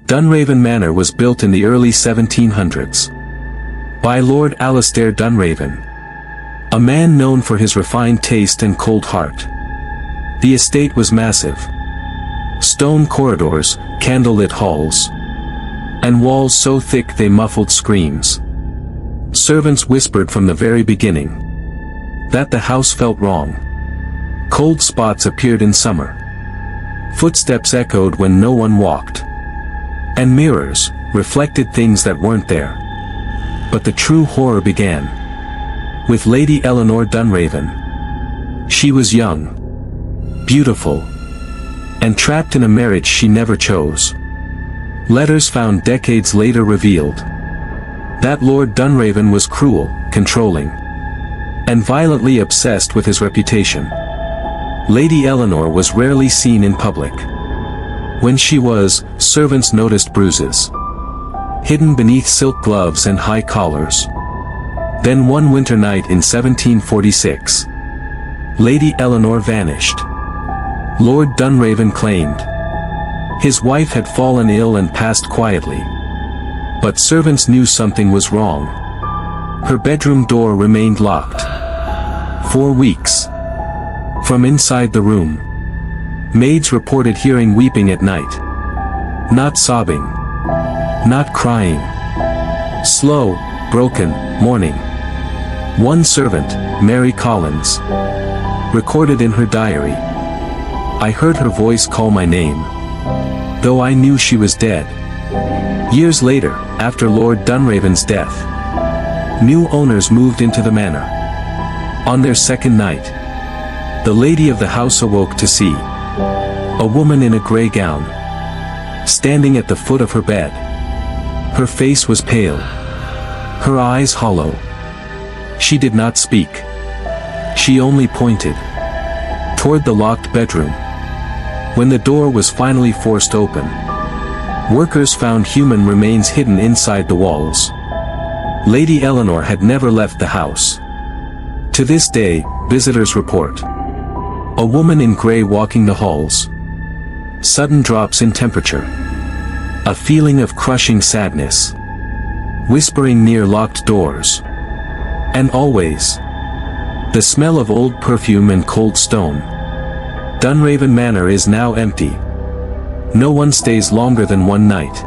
Dunraven Manor was built in the early 1700s by Lord Alastair Dunraven, a man known for his refined taste and cold heart. The estate was massive. Stone corridors, candlelit halls, and walls so thick they muffled screams. Servants whispered from the very beginning that the house felt wrong. Cold spots appeared in summer. Footsteps echoed when no one walked. And mirrors reflected things that weren't there. But the true horror began with Lady Eleanor Dunraven. She was young, beautiful, and trapped in a marriage she never chose. Letters found decades later revealed that Lord Dunraven was cruel, controlling, and violently obsessed with his reputation. Lady Eleanor was rarely seen in public. When she was, servants noticed bruises hidden beneath silk gloves and high collars. Then one winter night in 1746, Lady Eleanor vanished. Lord Dunraven claimed his wife had fallen ill and passed quietly. But servants knew something was wrong. Her bedroom door remained locked. 4 weeks. From inside the room, maids reported hearing weeping at night. Not sobbing. Not crying. Slow, broken, mourning. One servant, Mary Collins, recorded in her diary, "I heard her voice call my name, though I knew she was dead." Years later, after Lord Dunraven's death, new owners moved into the manor. On their second night, the lady of the house awoke to see a woman in a gray gown standing at the foot of her bed. Her face was pale, her eyes hollow. She did not speak. She only pointed toward the locked bedroom. When the door was finally forced open, workers found human remains hidden inside the walls. Lady Eleanor had never left the house. To this day, visitors report a woman in gray walking the halls. Sudden drops in temperature. A feeling of crushing sadness. Whispering near locked doors. And always, the smell of old perfume and cold stone. Dunraven Manor is now empty. No one stays longer than one night.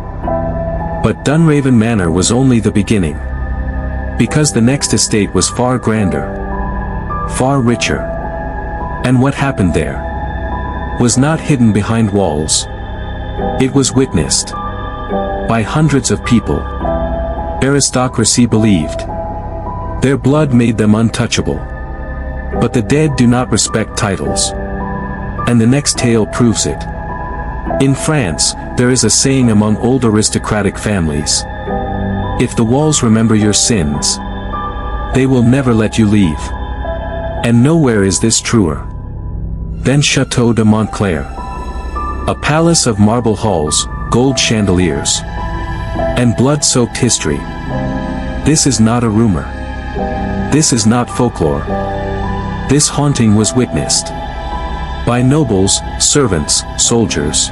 But Dunraven Manor was only the beginning. Because the next estate was far grander, far richer. And what happened there was not hidden behind walls. It was witnessed by hundreds of people. Aristocracy believed their blood made them untouchable. But the dead do not respect titles. And the next tale proves it. In France, there is a saying among old aristocratic families: if the walls remember your sins, they will never let you leave. And nowhere is this truer than Château de Montclair. A palace of marble halls, gold chandeliers, and blood-soaked history. This is not a rumor. This is not folklore. This haunting was witnessed by nobles, servants, soldiers,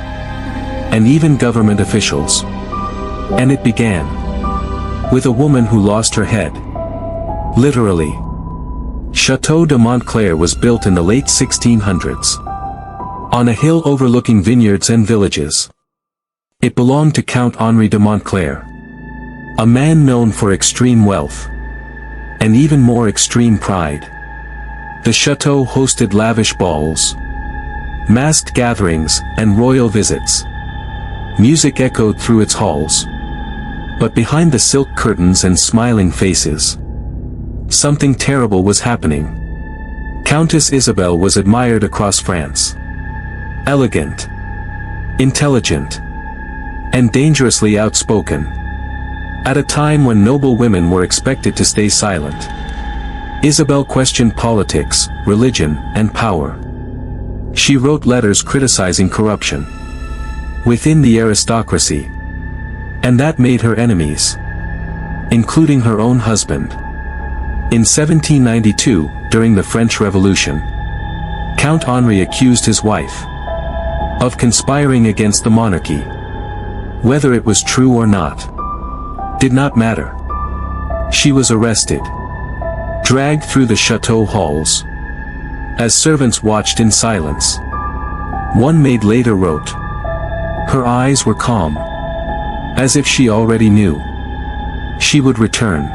and even government officials. And it began with a woman who lost her head. Literally. Château de Montclair was built in the late 1600s. On a hill overlooking vineyards and villages. It belonged to Count Henri de Montclair, a man known for extreme wealth, and even more extreme pride. The chateau hosted lavish balls, masked gatherings, and royal visits. Music echoed through its halls. But behind the silk curtains and smiling faces, something terrible was happening. Countess Isabel was admired across France. Elegant, intelligent, and dangerously outspoken. At a time when noble women were expected to stay silent, Isabel questioned politics, religion, and power. She wrote letters criticizing corruption within the aristocracy, and that made her enemies, including her own husband. In 1792, during the French Revolution, Count Henri accused his wife of conspiring against the monarchy. Whether it was true or not did not matter. She was arrested, dragged through the chateau halls, as servants watched in silence. One maid later wrote, "Her eyes were calm, as if she already knew she would return."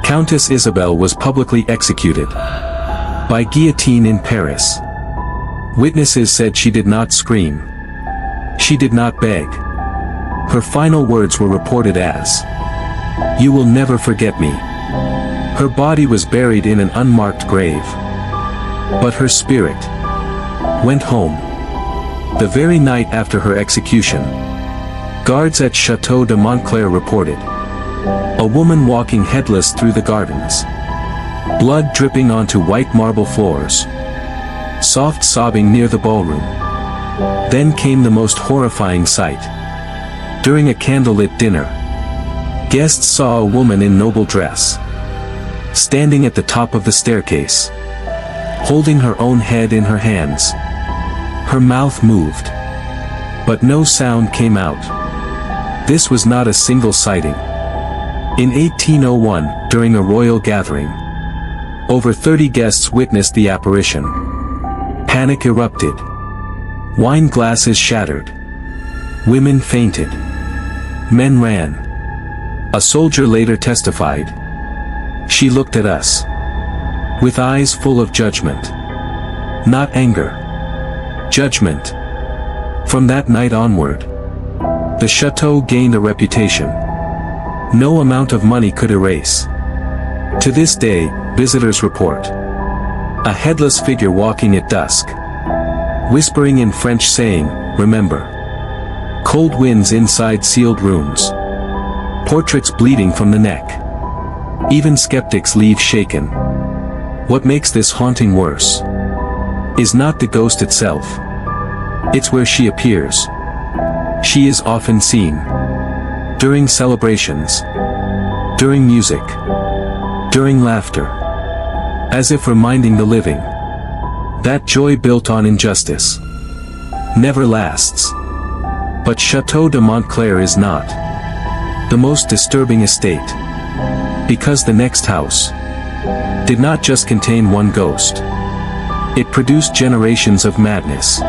Countess Isabel was publicly executed by guillotine in Paris. Witnesses said she did not scream. She did not beg. Her final words were reported as, "You will never forget me." Her body was buried in an unmarked grave, but her spirit went home. The very night after her execution, guards at Chateau de Montclair reported a woman walking headless through the gardens, blood dripping onto white marble floors, soft sobbing near the ballroom. Then came the most horrifying sight. During a candlelit dinner, guests saw a woman in noble dress, standing at the top of the staircase, holding her own head in her hands. Her mouth moved, but no sound came out. This was not a single sighting. In 1801, during a royal gathering, over 30 guests witnessed the apparition. Panic erupted. Wine glasses shattered. Women fainted. Men ran. A soldier later testified, "She looked at us with eyes full of judgment. Not anger. Judgment." From that night onward, the chateau gained a reputation no amount of money could erase. To this day, visitors report a headless figure walking at dusk, whispering in French saying, "Remember." Cold winds inside sealed rooms. Portraits bleeding from the neck. Even skeptics leave shaken. What makes this haunting worse is not the ghost itself. It's where she appears. She is often seen during celebrations, during music, during laughter, as if reminding the living that joy built on injustice never lasts. But Chateau de Montclair is not the most disturbing estate, because the next house did not just contain one ghost. It produced generations of madness.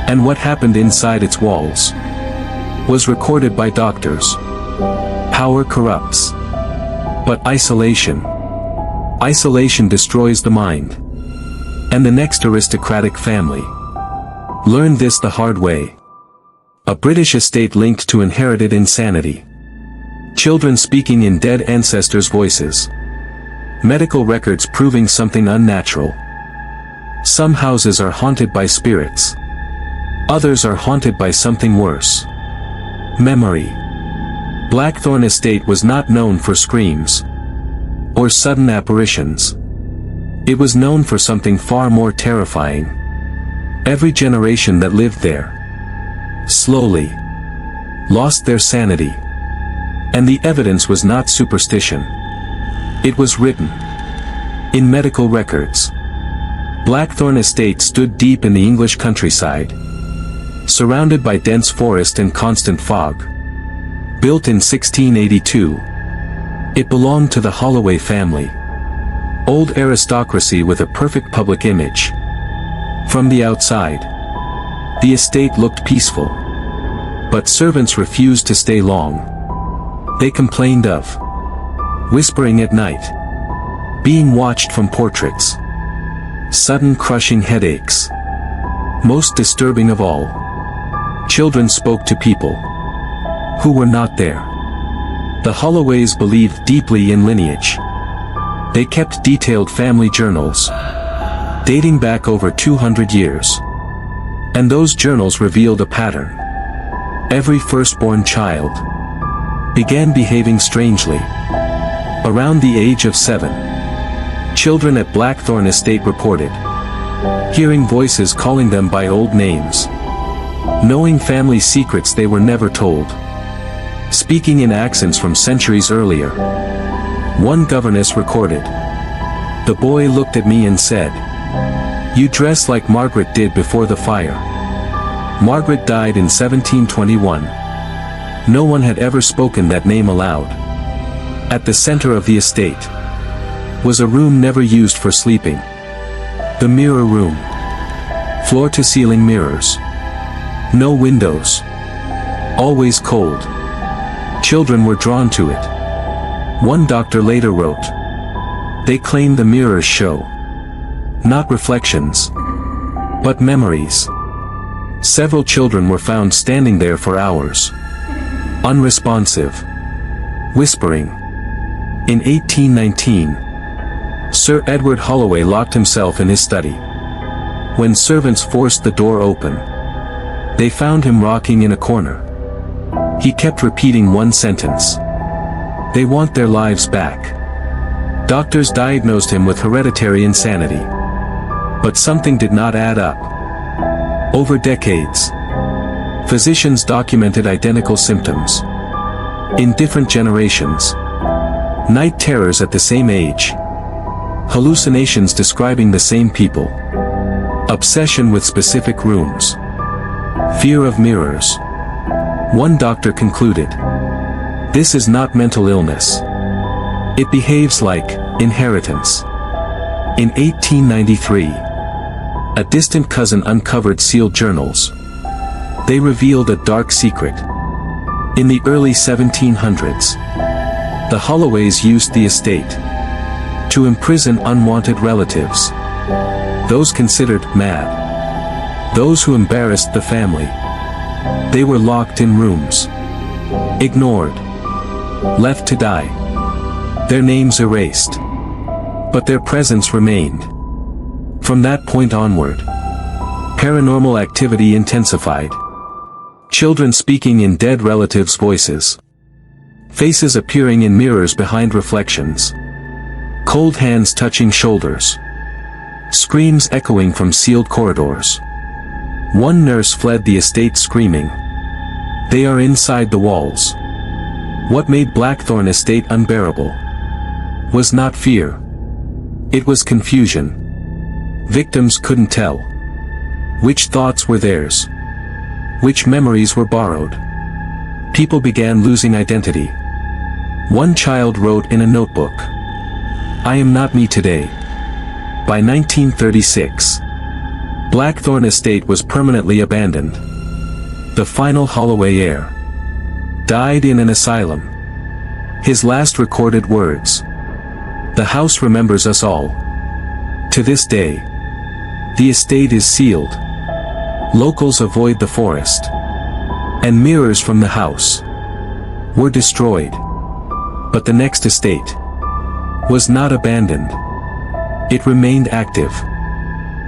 And what happened inside its walls was recorded by doctors. Power corrupts. But isolation destroys the mind. And the next aristocratic family learned this the hard way. A British estate linked to inherited insanity. Children speaking in dead ancestors' voices. Medical records proving something unnatural. Some houses are haunted by spirits. Others are haunted by something worse. Memory. Blackthorn Estate was not known for screams or sudden apparitions. It was known for something far more terrifying. Every generation that lived there slowly lost their sanity. And the evidence was not superstition. It was written in medical records. Blackthorn Estate stood deep in the English countryside, surrounded by dense forest and constant fog. Built in 1682, it belonged to the Holloway family. Old aristocracy with a perfect public image. From the outside, the estate looked peaceful. But servants refused to stay long. They complained of whispering at night, being watched from portraits, sudden crushing headaches. Most disturbing of all, children spoke to people who were not there. The Holloways believed deeply in lineage. They kept detailed family journals, dating back over 200 years. And those journals revealed a pattern. Every firstborn child began behaving strangely. Around the age of 7, children at Blackthorn Estate reported hearing voices calling them by old names, knowing family secrets they were never told, speaking in accents from centuries earlier. One governess recorded, "The boy looked at me and said, 'You dress like Margaret did before the fire.' Margaret died in 1721. No one had ever spoken that name aloud. At the center of the estate was a room never used for sleeping. The mirror room. Floor-to-ceiling mirrors. No windows. Always cold. Children were drawn to it. One doctor later wrote, "They claim the mirrors show not reflections, but memories." Several children were found standing there for hours. Unresponsive. Whispering. In 1819, Sir Edward Holloway locked himself in his study. When servants forced the door open, they found him rocking in a corner. He kept repeating one sentence. "They want their lives back." Doctors diagnosed him with hereditary insanity. But something did not add up. Over decades, physicians documented identical symptoms. In different generations. Night terrors at the same age. Hallucinations describing the same people. Obsession with specific rooms. Fear of mirrors. One doctor concluded, "This is not mental illness. It behaves like inheritance." In 1893, a distant cousin uncovered sealed journals. They revealed a dark secret. In the early 1700s, the Holloways used the estate to imprison unwanted relatives. Those considered mad. Those who embarrassed the family. They were locked in rooms. Ignored. Left to die. Their names erased. But their presence remained. From that point onward, paranormal activity intensified. Children speaking in dead relatives' voices. Faces appearing in mirrors behind reflections. Cold hands touching shoulders. Screams echoing from sealed corridors. One nurse fled the estate screaming, "They are inside the walls." What made Blackthorn Estate unbearable was not fear. It was confusion. Victims couldn't tell which thoughts were theirs, which memories were borrowed. People began losing identity. One child wrote in a notebook, "I am not me today." By 1936, Blackthorn Estate was permanently abandoned. The final Holloway heir died in an asylum. His last recorded words, "The house remembers us all." To this day, the estate is sealed. Locals avoid the forest. And mirrors from the house were destroyed. But the next estate was not abandoned. It remained active,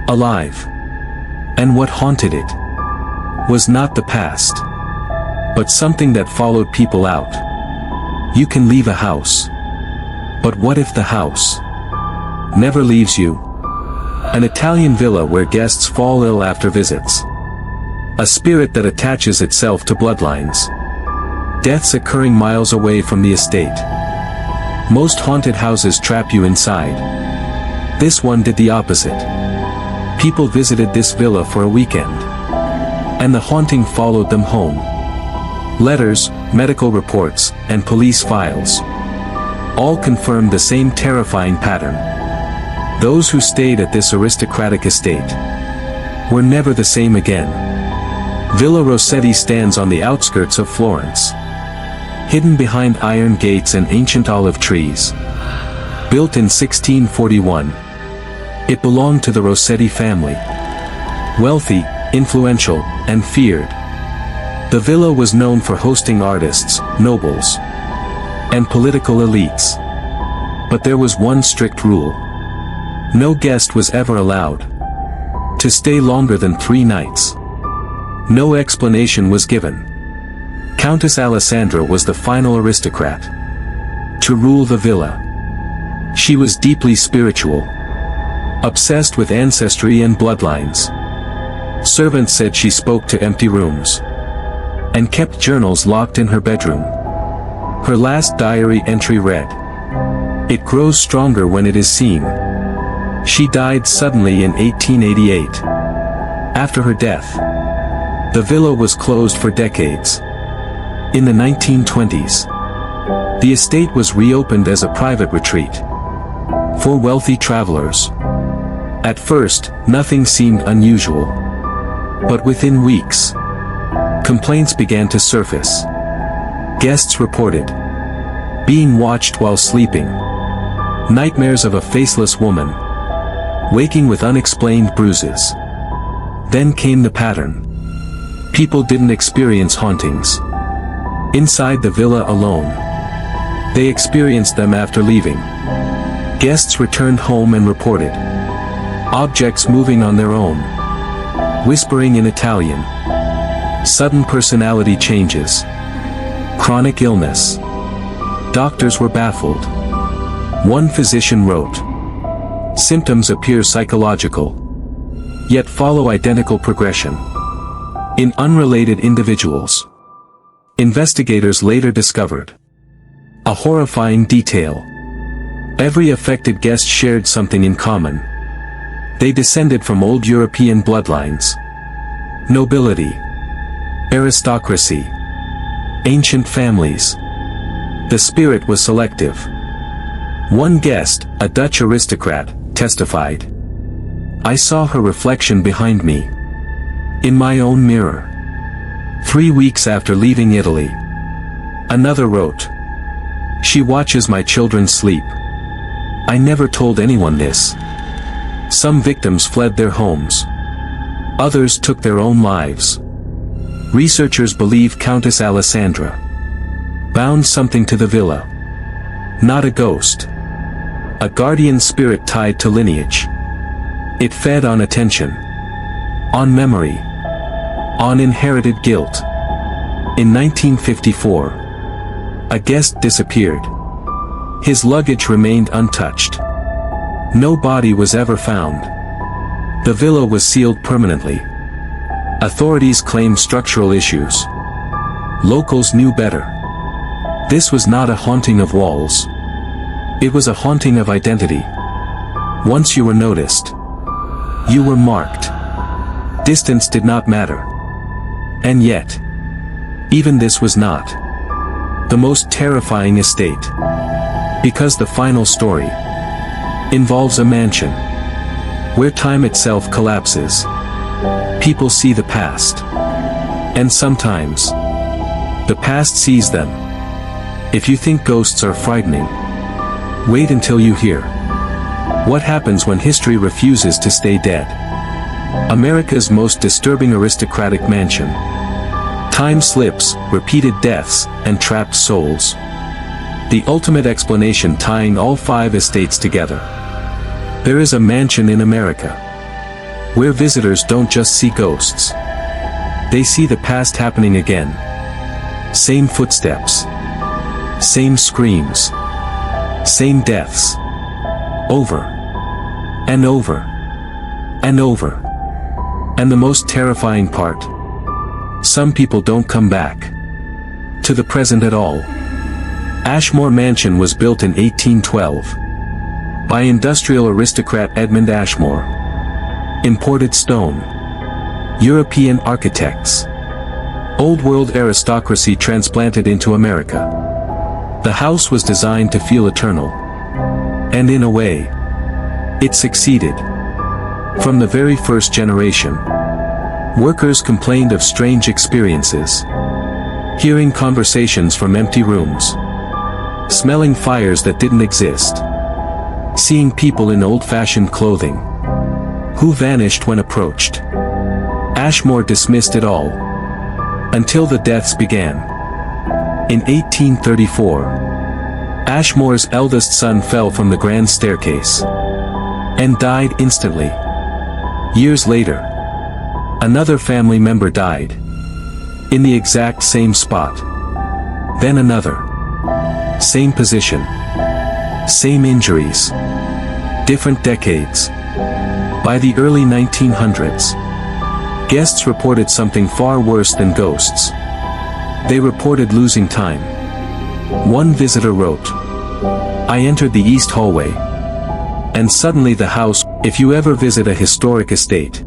alive. And what haunted it was not the past, but something that followed people out. You can leave a house, but what if the house never leaves you? An Italian villa where guests fall ill after visits. A spirit that attaches itself to bloodlines. Deaths occurring miles away from the estate. Most haunted houses trap you inside. This one did the opposite. People visited this villa for a weekend. And the haunting followed them home. Letters, medical reports, and police files all confirmed the same terrifying pattern. Those who stayed at this aristocratic estate were never the same again. Villa Rossetti stands on the outskirts of Florence. Hidden behind iron gates and ancient olive trees. Built in 1641. It belonged to the Rossetti family. Wealthy, influential, and feared. The villa was known for hosting artists, nobles, and political elites. But there was one strict rule. No guest was ever allowed to stay longer than 3 nights. No explanation was given. Countess Alessandra was the final aristocrat to rule the villa. She was deeply spiritual, obsessed with ancestry and bloodlines. Servants said she spoke to empty rooms and kept journals locked in her bedroom. Her last diary entry read, "It grows stronger when it is seen." She died suddenly in 1888. After her death, the villa was closed for decades. In the 1920s, the estate was reopened as a private retreat for wealthy travelers. At first, nothing seemed unusual. But within weeks, complaints began to surface. Guests reported being watched while sleeping, nightmares of a faceless woman, waking with unexplained bruises. Then came the pattern. People didn't experience hauntings inside the villa alone. They experienced them after leaving. Guests returned home and reported objects moving on their own, whispering in Italian, sudden personality changes, chronic illness. Doctors were baffled. One physician wrote, symptoms appear psychological, yet follow identical progression in unrelated individuals. Investigators later discovered a horrifying detail. Every affected guest shared something in common. They descended from old European bloodlines, nobility, aristocracy, ancient families. The spirit was selective. One guest, a Dutch aristocrat, testified, I saw her reflection behind me, in my own mirror, 3 weeks after leaving Italy. Another wrote, she watches my children sleep. I never told anyone this. Some victims fled their homes. Others took their own lives. Researchers believe Countess Alessandra bound something to the villa. Not a ghost. A guardian spirit tied to lineage. It fed on attention, on memory, on inherited guilt. In 1954, a guest disappeared. His luggage remained untouched. No body was ever found. The villa was sealed permanently. Authorities claimed structural issues. Locals knew better. This was not a haunting of walls. It was a haunting of identity. Once you were noticed, you were marked. Distance did not matter. And yet, even this was not the most terrifying estate. Because the final story involves a mansion where time itself collapses. People see the past. And sometimes, the past sees them. If you think ghosts are frightening, wait until you hear what happens when history refuses to stay dead. America's most disturbing aristocratic mansion. Time slips, repeated deaths, and trapped souls. The ultimate explanation tying all 5 estates together. There is a mansion in America where visitors don't just see ghosts. They see the past happening again. Same footsteps. Same screams. Same deaths. Over. And over. And over. And the most terrifying part. Some people don't come back to the present at all. Ashmore Mansion was built in 1812 by industrial aristocrat Edmund Ashmore. Imported stone. European architects. Old world aristocracy transplanted into America. The house was designed to feel eternal. And in a way, it succeeded. From the very first generation, workers complained of strange experiences. Hearing conversations from empty rooms. Smelling fires that didn't exist. Seeing people in old-fashioned clothing who vanished when approached. Ashmore dismissed it all. Until the deaths began. In 1834, Ashmore's eldest son fell from the grand staircase and died instantly. Years later, another family member died in the exact same spot. Then another. Same position. Same injuries. Different decades. By the early 1900s, guests reported something far worse than ghosts. They reported losing time. One visitor wrote, I entered the east hallway. And suddenly the house. If you ever visit a historic estate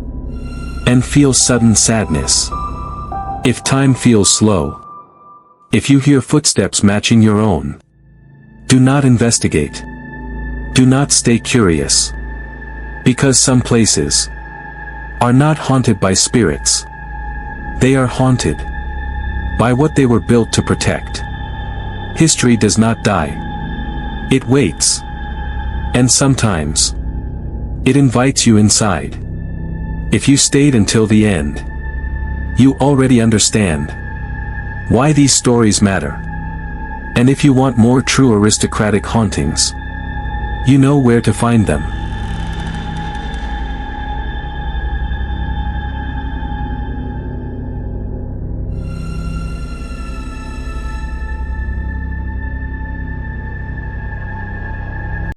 and feel sudden sadness, if time feels slow, If you hear footsteps matching your own, do not investigate. Do not stay curious. Because some places are not haunted by spirits. They are haunted by what they were built to protect. History does not die. It waits. And sometimes it invites you inside. If you stayed until the end, you already understand why these stories matter. And if you want more true aristocratic hauntings, you know where to find them.